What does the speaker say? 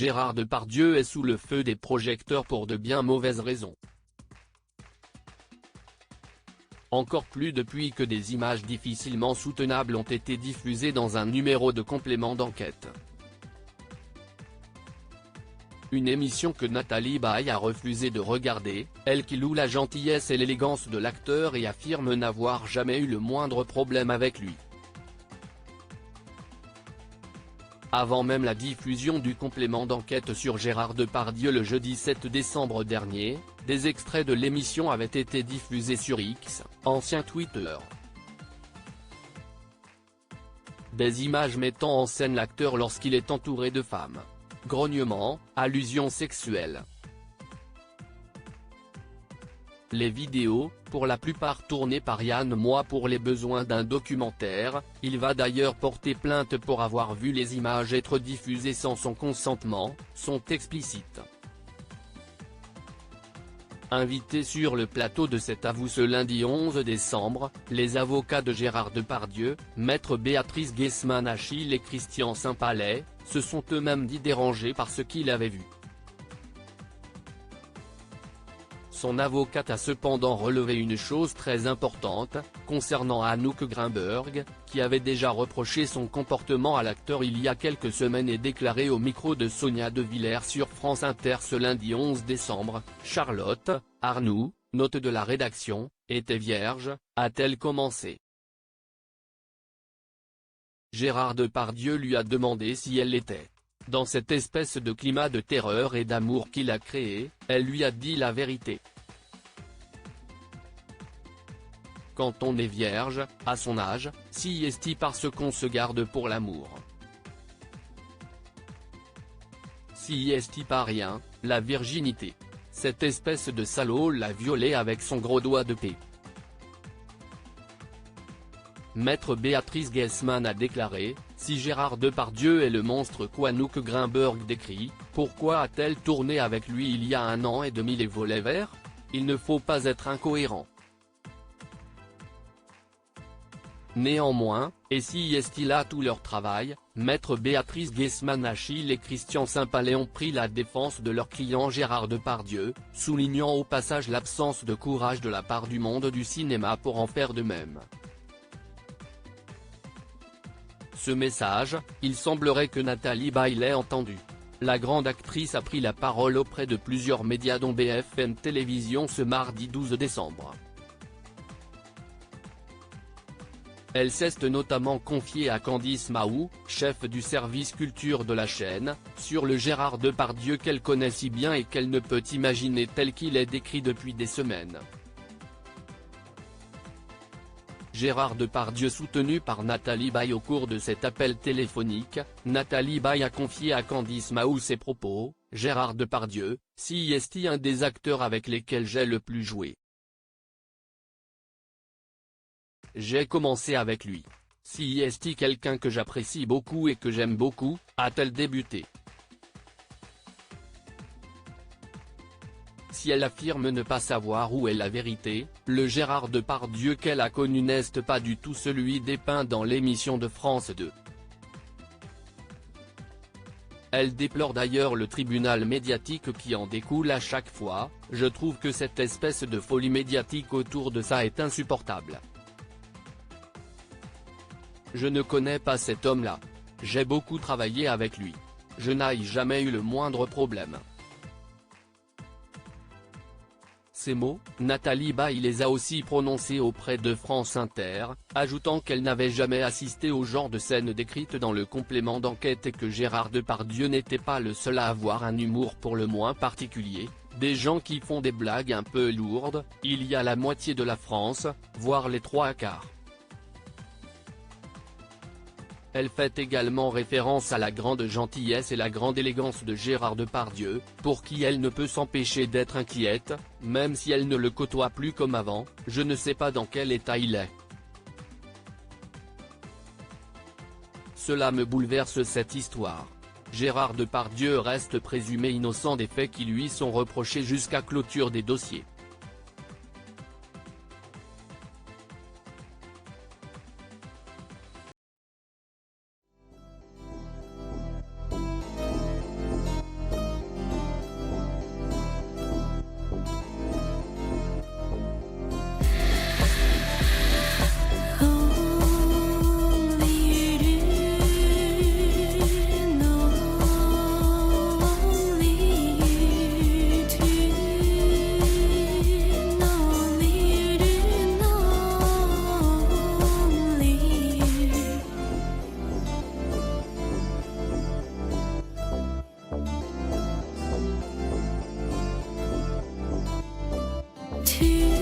Gérard Depardieu est sous le feu des projecteurs pour de bien mauvaises raisons. Encore plus depuis que des images difficilement soutenables ont été diffusées dans un numéro de complément d'enquête. Une émission que Nathalie Baye a refusé de regarder, elle qui loue la gentillesse et l'élégance de l'acteur et affirme n'avoir jamais eu le moindre problème avec lui. Avant même la diffusion du complément d'enquête sur Gérard Depardieu le jeudi 7 décembre dernier, des extraits de l'émission avaient été diffusés sur X, ancien Twitter. Des images mettant en scène l'acteur lorsqu'il est entouré de femmes. Grognements, allusions sexuelles. Les vidéos, pour la plupart tournées par Yann Moix pour les besoins d'un documentaire, il va d'ailleurs porter plainte pour avoir vu les images être diffusées sans son consentement, sont explicites. Invités sur le plateau de cet avou ce lundi 11 décembre, les avocats de Gérard Depardieu, maître Béatrice Guesman-Achille et Christian Saint-Palais, se sont eux-mêmes dit dérangés par ce qu'ils avaient vu. Son avocate a cependant relevé une chose très importante, concernant Anouk Grimberg, qui avait déjà reproché son comportement à l'acteur il y a quelques semaines et déclaré au micro de Sonia De Villers sur France Inter ce lundi 11 décembre, « Charlotte, Arnoux, note de la rédaction, était vierge, a-t-elle commencé ?» Gérard Depardieu lui a demandé si elle l'était. Dans cette espèce de climat de terreur et d'amour qu'il a créé, elle lui a dit la vérité. Quand on est vierge, à son âge, si est-il parce qu'on se garde pour l'amour. Si est-il pas rien, la virginité. Cette espèce de salaud l'a violée avec son gros doigt de paix. Maître Béatrice Guesman a déclaré, si Gérard Depardieu est le monstre qu'Anouk Grimberg décrit, pourquoi a-t-elle tourné avec lui il y a 1 an et demi les volets verts? Il ne faut pas être incohérent. Néanmoins, et si est-il là tout leur travail, maître Béatrice Guesman-Achille et Christian Saint-Palais ont pris la défense de leur client Gérard Depardieu, soulignant au passage l'absence de courage de la part du monde du cinéma pour en faire de même. Ce message, il semblerait que Nathalie Baye l'ait entendu. La grande actrice a pris la parole auprès de plusieurs médias dont BFM Télévision ce mardi 12 décembre. Elle s'est notamment confiée à Candice Mahou, chef du service culture de la chaîne, sur le Gérard Depardieu qu'elle connaît si bien et qu'elle ne peut imaginer tel qu'il est décrit depuis des semaines. Gérard Depardieu soutenu par Nathalie Baye au cours de cet appel téléphonique, Nathalie Baye a confié à Candice Mahou ses propos, « Gérard Depardieu, si est un des acteurs avec lesquels j'ai le plus joué. J'ai commencé avec lui. Si est quelqu'un que j'apprécie beaucoup et que j'aime beaucoup, a-t-elle débuté. Si elle affirme ne pas savoir où est la vérité, le Gérard Depardieu qu'elle a connu n'est pas du tout celui dépeint dans l'émission de France 2. Elle déplore d'ailleurs le tribunal médiatique qui en découle à chaque fois, je trouve que cette espèce de folie médiatique autour de ça est insupportable. Je ne connais pas cet homme-là. J'ai beaucoup travaillé avec lui. Je n'ai jamais eu le moindre problème. Ces mots, Nathalie Baye les a aussi prononcés auprès de France Inter, ajoutant qu'elle n'avait jamais assisté au genre de scène décrite dans le complément d'enquête et que Gérard Depardieu n'était pas le seul à avoir un humour pour le moins particulier, des gens qui font des blagues un peu lourdes, il y a la moitié de la France, voire les 3/4. Elle fait également référence à la grande gentillesse et la grande élégance de Gérard Depardieu, pour qui elle ne peut s'empêcher d'être inquiète, même si elle ne le côtoie plus comme avant, je ne sais pas dans quel état il est. Cela me bouleverse cette histoire. Gérard Depardieu reste présumé innocent des faits qui lui sont reprochés jusqu'à clôture des dossiers. 去。